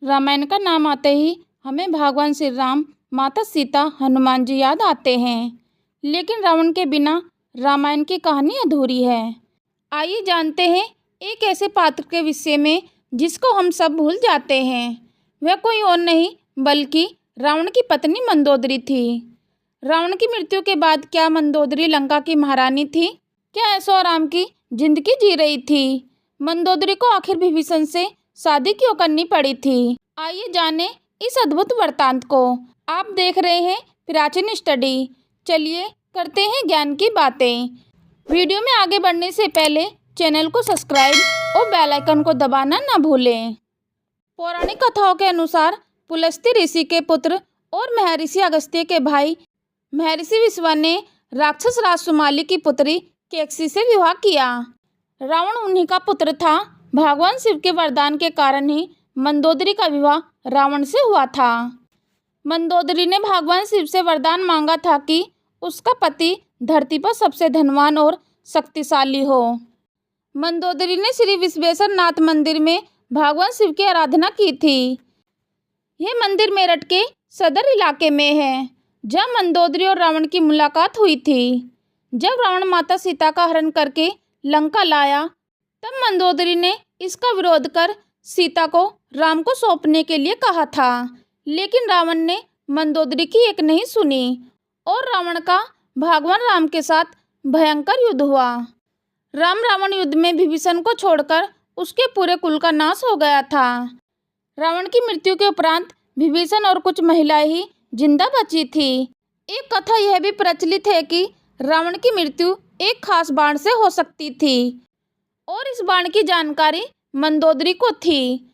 रामायण का नाम आते ही हमें भगवान श्री राम, माता सीता, हनुमान जी याद आते हैं। लेकिन रावण के बिना रामायण की कहानी अधूरी है। आइए जानते हैं एक ऐसे पात्र के विषय में जिसको हम सब भूल जाते हैं। वह कोई और नहीं बल्कि रावण की पत्नी मंदोदरी थी। रावण की मृत्यु के बाद क्या मंदोदरी लंका की महारानी थी? क्या ऐशो आराम की जिंदगी जी रही थी? मंदोदरी को आखिर विभीषण से शादी क्यों करनी पड़ी थी? आइए जाने इस अद्भुत वृत्तांत को। आप देख रहे हैं प्राचीन स्टडी। चलिए करते हैं ज्ञान की बातें। वीडियो में आगे बढ़ने से पहले चैनल को सब्सक्राइब और बेल आइकन को दबाना ना भूलें। पौराणिक कथाओं के अनुसार पुलस्त्य ऋषि के पुत्र और महर्षि अगस्त्य के भाई महर्षि विश्वा ने राक्षस राज सुमाली की पुत्री केकसी से विवाह किया। रावण उन्हीं का पुत्र था। भगवान शिव के वरदान के कारण ही मंदोदरी का विवाह रावण से हुआ था। मंदोदरी ने भगवान शिव से वरदान मांगा था कि उसका पति धरती पर सबसे धनवान और शक्तिशाली हो। मंदोदरी ने श्री विश्वेश्वर नाथ मंदिर में भगवान शिव की आराधना की थी। यह मंदिर मेरठ के सदर इलाके में है, जहाँ मंदोदरी और रावण की मुलाकात हुई थी। जब रावण माता सीता का हरण करके लंका लाया, तब मंदोदरी ने इसका विरोध कर सीता को राम को सौंपने के लिए कहा था। लेकिन रावण ने मंदोदरी की एक नहीं सुनी और रावण का भगवान राम के साथ भयंकर युद्ध हुआ। राम रावण युद्ध में विभीषण को छोड़कर उसके पूरे कुल का नाश हो गया था। रावण की मृत्यु के उपरांत विभीषण और कुछ महिलाएं ही जिंदा बची थी। एक कथा यह भी प्रचलित है कि रावण की मृत्यु एक खास बाण से हो सकती थी और इस बाण की जानकारी मंदोदरी को थी।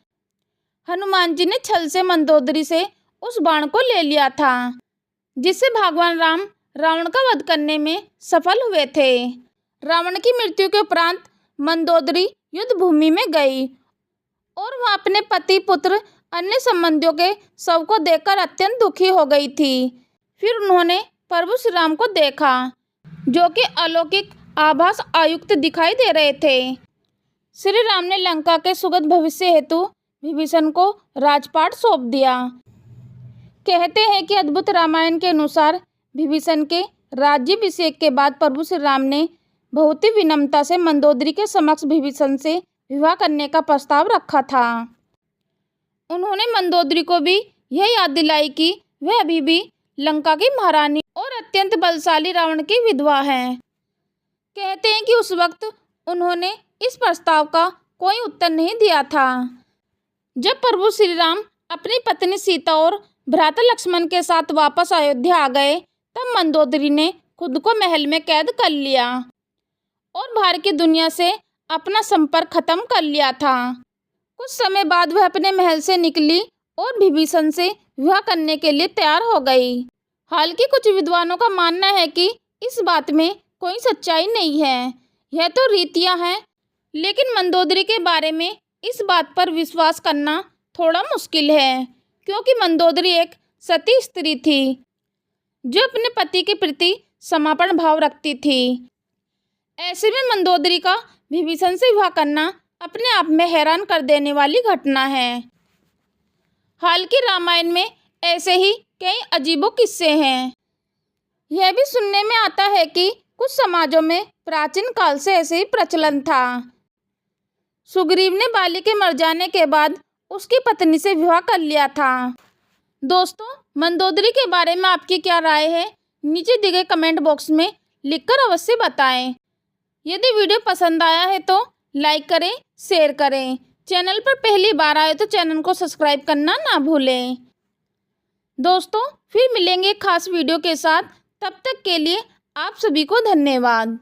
हनुमान जी ने छल से मंदोदरी से उस बाण को ले लिया था, जिससे भगवान राम रावण का वध करने में सफल हुए थे। रावण की मृत्यु के उपरांत मंदोदरी युद्ध भूमि में गई और वह अपने पति, पुत्र, अन्य संबंधियों के शव को देखकर अत्यंत दुखी हो गई थी। फिर उन्होंने प्रभु श्री राम को देखा, जो कि अलौकिक आभास आयुक्त दिखाई दे रहे थे। श्री राम ने लंका के सुगत भविष्य हेतु विभीषण को राजपाट सौंप दिया। कहते हैं कि अद्भुत रामायण के अनुसार विभीषण के राज्याभिषेक के बाद प्रभु श्री राम ने बहुत ही विनम्रता से मंदोदरी के समक्ष विभीषण से विवाह करने का प्रस्ताव रखा था। उन्होंने मंदोदरी को भी यह याद दिलाई कि वह अभी भी लंका की महारानी और अत्यंत बलशाली रावण की विधवा है। कहते हैं कि उस वक्त उन्होंने इस प्रस्ताव का कोई उत्तर नहीं दिया था। जब प्रभु श्री राम अपनी पत्नी सीता और भ्राता लक्ष्मण के साथ वापस अयोध्या आ गए, तब मंदोदरी ने खुद को महल में कैद कर लिया और बाहर की दुनिया से अपना संपर्क खत्म कर लिया था। कुछ समय बाद वह अपने महल से निकली और विभीषण से विवाह करने के लिए तैयार हो गई। हालांकि कुछ विद्वानों का मानना है कि इस बात में कोई सच्चाई नहीं है, यह तो रीतियां हैं। लेकिन मंदोदरी के बारे में इस बात पर विश्वास करना थोड़ा मुश्किल है, क्योंकि मंदोदरी एक सती स्त्री थी जो अपने पति के प्रति समर्पण भाव रखती थी। ऐसे में मंदोदरी का विभीषण से विवाह करना अपने आप में हैरान कर देने वाली घटना है। हालांकि रामायण में ऐसे ही कई अजीबो किस्से हैं। यह भी सुनने में आता है कि कुछ समाजों में प्राचीन काल से ऐसे ही प्रचलन था। सुग्रीव ने बाली के मर जाने के बाद उसकी पत्नी से विवाह कर लिया था। दोस्तों, मंदोदरी के बारे में आपकी क्या राय है? नीचे दिए गए कमेंट बॉक्स में लिखकर अवश्य बताएं। यदि वीडियो पसंद आया है तो लाइक करें, शेयर करें। चैनल पर पहली बार आए तो चैनल को सब्सक्राइब करना ना भूलें। दोस्तों, फिर मिलेंगे खास वीडियो के साथ। तब तक के लिए आप सभी को धन्यवाद।